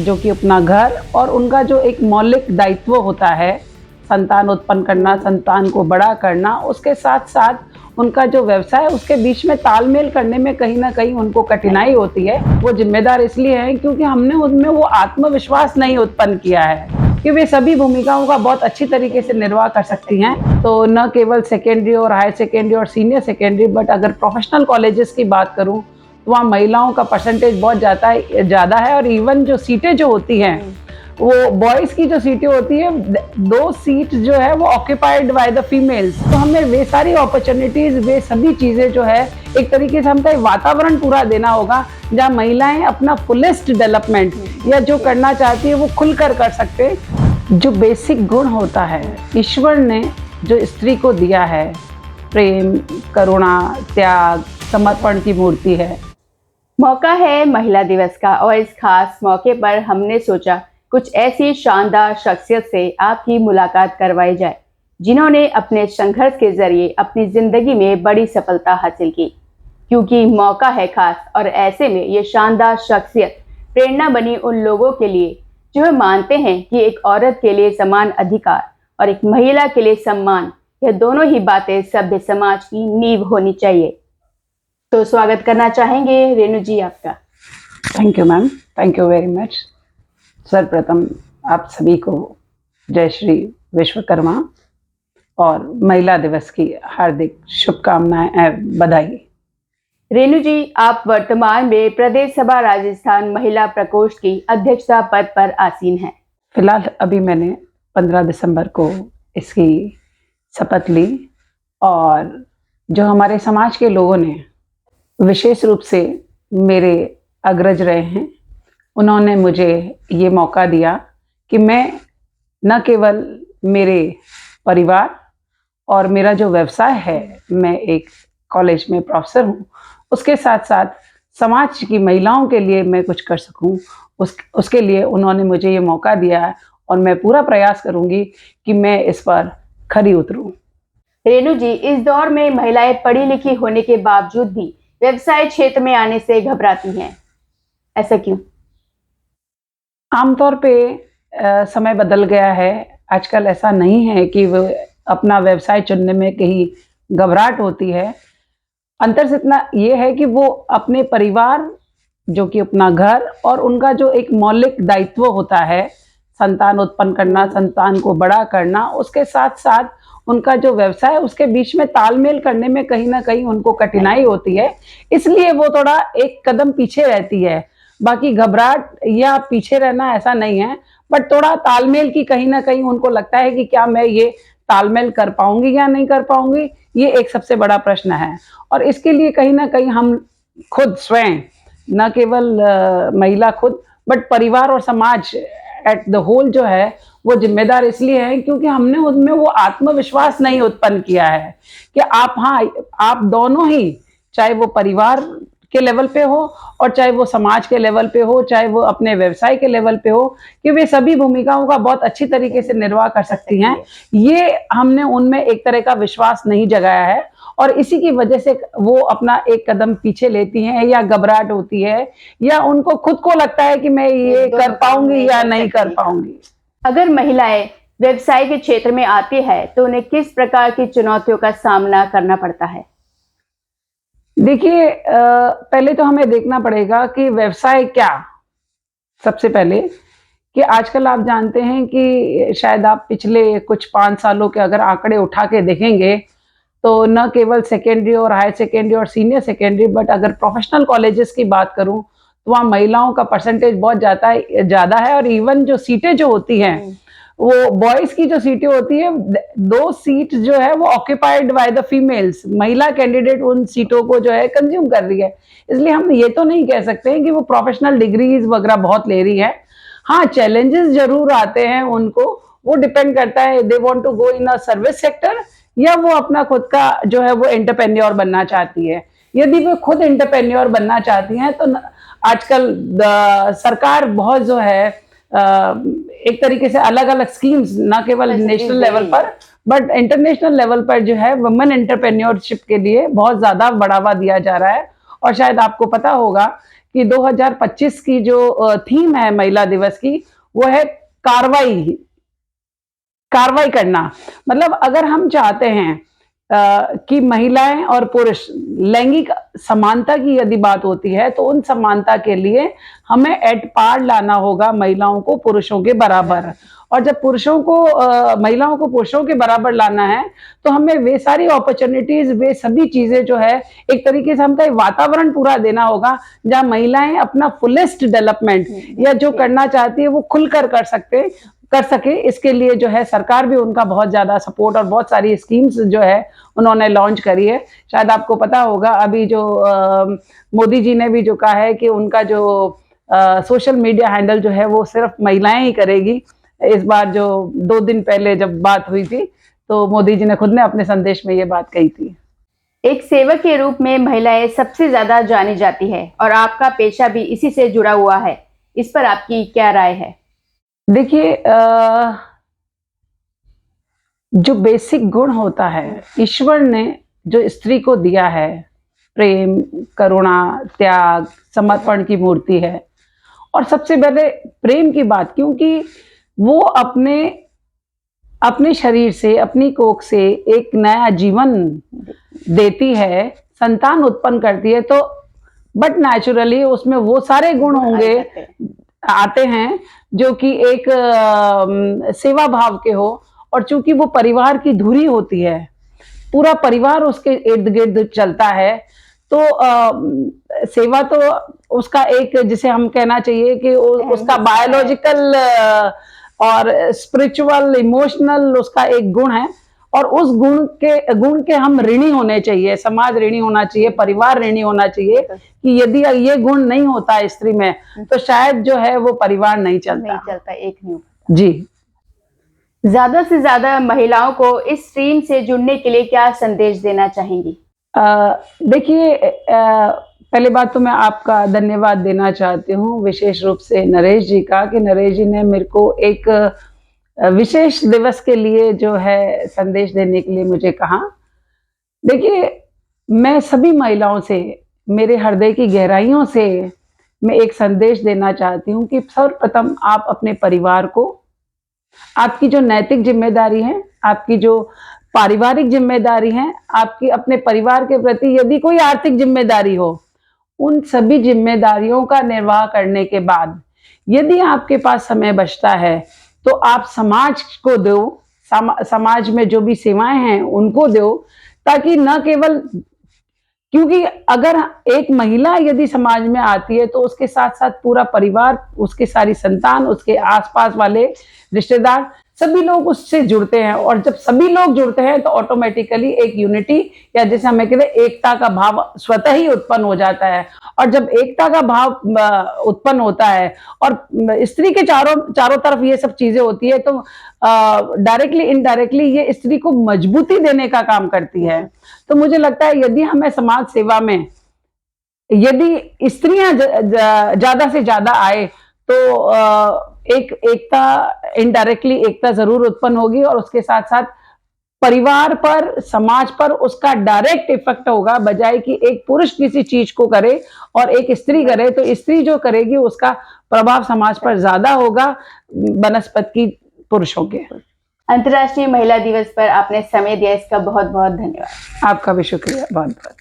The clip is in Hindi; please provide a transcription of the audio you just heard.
जो कि अपना घर और उनका जो एक मौलिक दायित्व होता है, संतान उत्पन्न करना, संतान को बड़ा करना, उसके साथ-साथ उनका जो व्यवसाय है उसके बीच में तालमेल करने में कहीं न कहीं उनको कठिनाई होती है। वो ज़िम्मेदार इसलिए हैं क्योंकि हमने उनमें वो आत्मविश्वास नहीं उत्पन्न किया है कि वे सभी भूमिकाओं का बहुत अच्छी तरीके से निर्वाह कर सकती हैं। तो न केवल सेकेंडरी और हायर सेकेंडरी और सीनियर सेकेंडरी, बट अगर प्रोफेशनल कॉलेजेस की बात करूँ तो वहाँ महिलाओं का परसेंटेज बहुत ज़्यादा है और इवन जो सीटें जो होती हैं वो बॉयज़ की जो सीटें होती है 2 सीट जो है वो ऑक्यूपाइड बाय द फीमेल्स। तो हमें वे सारी अपॉर्चुनिटीज़, वे सभी चीज़ें जो है एक तरीके से हमको एक वातावरण पूरा देना होगा जहाँ महिलाएं अपना फुलेस्ट डेवलपमेंट या जो करना चाहती है वो खुलकर कर सकते। जो बेसिक गुण होता है ईश्वर ने जो स्त्री को दिया है, प्रेम, करुणा, त्याग, समर्पण की मूर्ति है। मौका है महिला दिवस का और इस खास मौके पर हमने सोचा कुछ ऐसी शानदार शख्सियत से आपकी मुलाकात करवाई जाए जिन्होंने अपने संघर्ष के जरिए अपनी जिंदगी में बड़ी सफलता हासिल की, क्योंकि मौका है खास और ऐसे में ये शानदार शख्सियत प्रेरणा बनी उन लोगों के लिए जो मानते हैं कि एक औरत के लिए समान अधिकार और एक महिला के लिए सम्मान, यह दोनों ही बातें सभ्य समाज की नींव होनी चाहिए। तो स्वागत करना चाहेंगे रेणु जी आपका। Thank you ma'am, thank you very much. सर्वप्रथम आप सभी को जय श्री विश्वकर्मा और महिला दिवस की हार्दिक शुभकामनाएं एवं बधाई। रेणु जी, आप वर्तमान में प्रदेश सभा राजस्थान महिला प्रकोष्ठ की अध्यक्षता पद पर आसीन हैं। फिलहाल अभी मैंने 15 दिसंबर को इसकी शपथ ली और जो हमारे समाज के लोगों ने विशेष रूप से मेरे अग्रज रहे हैं, उन्होंने मुझे ये मौका दिया कि मैं न केवल मेरे परिवार और मेरा जो व्यवसाय है, मैं एक कॉलेज में प्रोफेसर हूँ, उसके साथ साथ समाज की महिलाओं के लिए मैं कुछ कर सकूँ, उसके लिए उन्होंने मुझे ये मौका दिया है और मैं पूरा प्रयास करूँगी कि मैं इस पर खरी उतरूँ। रेणु जी, इस दौर में महिलाएं पढ़ी लिखी होने के बावजूद भी व्यवसाय क्षेत्र में आने से घबराती हैं, ऐसा क्यों? आमतौर पे समय बदल गया है। आजकल ऐसा नहीं है कि वो अपना व्यवसाय चुनने में कहीं घबराहट होती है। अंतर सिर्फ इतना ये है कि वो अपने परिवार, जो कि अपना घर और उनका जो एक मौलिक दायित्व होता है, संतान उत्पन्न करना, संतान को बड़ा करना, उसके साथ-साथ उनका जो व्यवसाय है उसके बीच में तालमेल करने में कहीं न कहीं उनको कठिनाई होती है। इसलिए वो थोड़ा एक कदम पीछे रहती है। बाकी घबराहट या पीछे रहना ऐसा नहीं है, बट थोड़ा तालमेल की कहीं न कहीं उनको लगता है कि क्या मैं ये तालमेल कर पाऊँगी या नहीं कर पाऊँगी, ये एक सबसे बड़ा प्रश्न है। और इसके लिए कहीं न कहीं हम खुद स्वयं, न केवल महिला खुद, बट परिवार और समाज एट द होल जो है वो ज़िम्मेदार इसलिए है क्योंकि हमने उनमें वो आत्मविश्वास नहीं उत्पन्न किया है कि आप दोनों ही, चाहे वो परिवार के लेवल पे हो और चाहे वो समाज के लेवल पे हो, चाहे वो अपने व्यवसाय के लेवल पे हो, कि वे सभी भूमिकाओं का बहुत अच्छी तरीके से निर्वाह कर सकती हैं। ये हमने उनमें एक तरह का विश्वास नहीं जगाया है और इसी की वजह से वो अपना एक कदम पीछे लेती हैं या घबराहट होती है या उनको खुद को लगता है कि मैं ये कर पाऊँगी या नहीं कर पाऊँगी। अगर महिलाएं व्यवसाय के क्षेत्र में आती है तो उन्हें किस प्रकार की चुनौतियों का सामना करना पड़ता है? देखिए, पहले तो हमें देखना पड़ेगा कि व्यवसाय क्या, सबसे पहले कि आजकल आप जानते हैं कि शायद आप पिछले कुछ 5 सालों के अगर आंकड़े उठा के देखेंगे तो न केवल सेकेंडरी और हायर सेकेंडरी और सीनियर सेकेंडरी, बट अगर प्रोफेशनल कॉलेजेस की बात करूं तो वहाँ महिलाओं का परसेंटेज बहुत ज़्यादा है और इवन जो सीटें जो होती हैं वो बॉयज़ की जो सीटें होती है 2 सीट जो है वो ऑक्यूपाइड बाय द फीमेल्स। महिला कैंडिडेट उन सीटों को जो है कंज्यूम कर रही है। इसलिए हम ये तो नहीं कह सकते हैं कि वो प्रोफेशनल डिग्रीज वगैरह बहुत ले रही है। हाँ, चैलेंजेस जरूर आते हैं उनको, वो डिपेंड करता है they want to go in a service sector या वो अपना खुद का जो है वो एंटरप्रेन्योर बनना चाहती है। यदि वो खुद एंटरप्रेन्योर बनना चाहती हैं तो आजकल सरकार बहुत जो है एक तरीके से अलग-अलग स्कीम्स, ना केवल नेशनल लेवल पर बट इंटरनेशनल लेवल पर जो है वुमेन एंटरप्रेन्योरशिप के लिए बहुत ज़्यादा बढ़ावा दिया जा रहा है। और शायद आपको पता होगा कि 2025 की जो थीम है महिला दिवस की, वो है कार्रवाई कार्रवाई करना। मतलब अगर हम चाहते हैं कि महिलाएं और पुरुष लैंगिक समानता की यदि बात होती है, तो उन समानता के लिए हमें एट पार लाना होगा महिलाओं को पुरुषों के बराबर। और जब महिलाओं को पुरुषों के बराबर लाना है, तो हमें वे सारी अपॉर्चुनिटीज, वे सभी चीजें जो है, एक तरीके से हमका एक वातावरण पूरा देना होगा जहां महिलाएं अपना फुलेस्ट डेवलपमेंट या जो करना चाहती है वो खुलकर कर सके। इसके लिए जो है सरकार भी उनका बहुत ज्यादा सपोर्ट और बहुत सारी स्कीम्स जो है उन्होंने लॉन्च करी है। शायद आपको पता होगा, अभी जो मोदी जी ने भी जो कहा है कि उनका जो सोशल मीडिया हैंडल जो है वो सिर्फ महिलाएं ही करेगी। इस बार जो 2 दिन पहले जब बात हुई थी, तो मोदी जी ने खुद ने अपने संदेश में ये बात कही थी। एक सेवक के रूप में महिलाएं सबसे ज्यादा जानी जाती है और आपका पेशा भी इसी से जुड़ा हुआ है। इस पर आपकी क्या राय है? देखिए, जो बेसिक गुण होता है, ईश्वर ने जो स्त्री को दिया है, प्रेम, करुणा, त्याग, समर्पण की मूर्ति है। और सबसे पहले प्रेम की बात, क्योंकि वो अपने शरीर से, अपनी कोख से एक नया जीवन देती है, संतान उत्पन्न करती है, तो बट नेचुरली उसमें वो सारे गुण होंगे, आते हैं जो कि एक सेवा भाव के हो। और चूंकि वो परिवार की धुरी होती है, पूरा परिवार उसके इर्द गिर्द चलता है, तो सेवा तो उसका एक, जिसे हम कहना चाहिए कि उसका बायोलॉजिकल और स्पिरिचुअल, इमोशनल उसका एक गुण है। और उस गुण के हम ऋणी होने चाहिए, समाज ऋणी होना चाहिए, परिवार ऋणी होना चाहिए कि यदि ये गुण नहीं होता स्त्री में, तो शायद जो है वो परिवार नहीं चलता एक नहीं होता। जी। ज्यादा से ज्यादा महिलाओं को इस स्ट्रीम से जुड़ने के लिए क्या संदेश देना चाहेंगी? देखिए, पहले बात तो मैं आपका धन्यवाद देना चाहती हूँ, विशेष रूप से नरेश जी का, कि नरेश जी ने मेरे को एक विशेष दिवस के लिए जो है संदेश देने के लिए मुझे कहा। देखिए, मैं सभी महिलाओं से, मेरे हृदय की गहराइयों से मैं एक संदेश देना चाहती हूँ कि सर्वप्रथम आप अपने परिवार को, आपकी जो नैतिक जिम्मेदारी है, आपकी जो पारिवारिक जिम्मेदारी है, आपकी अपने परिवार के प्रति यदि कोई आर्थिक जिम्मेदारी हो, उन सभी जिम्मेदारियों का निर्वाह करने के बाद यदि आपके पास समय बचता है, तो आप समाज को दो, समाज में जो भी सेवाएं हैं उनको दो, ताकि न केवल, क्योंकि अगर एक महिला यदि समाज में आती है, तो उसके साथ साथ पूरा परिवार, उसके सारी संतान, उसके आसपास वाले रिश्तेदार, सभी लोग उससे जुड़ते हैं। और जब सभी लोग जुड़ते हैं, तो ऑटोमेटिकली एक यूनिटी, या जैसे हमें कहते हैं एकता का भाव स्वतः ही उत्पन्न हो जाता है। और जब एकता का भाव उत्पन्न होता है और स्त्री के चारों तरफ ये सब चीजें होती है, तो डायरेक्टली इनडायरेक्टली ये स्त्री को मजबूती देने का काम करती है। तो मुझे लगता है यदि हमें समाज सेवा में यदि स्त्रियां ज्यादा से ज्यादा आए, तो एक एकता, इनडायरेक्टली एकता जरूर उत्पन्न होगी, और उसके साथ साथ परिवार पर, समाज पर उसका डायरेक्ट इफेक्ट होगा, बजाय कि एक पुरुष किसी चीज को करे और एक स्त्री करे, तो स्त्री जो करेगी उसका प्रभाव समाज पर ज्यादा होगा बनस्पत की पुरुषों के। अंतर्राष्ट्रीय महिला दिवस पर आपने समय दिया, इसका बहुत बहुत धन्यवाद। आपका भी शुक्रिया, बहुत बहुत।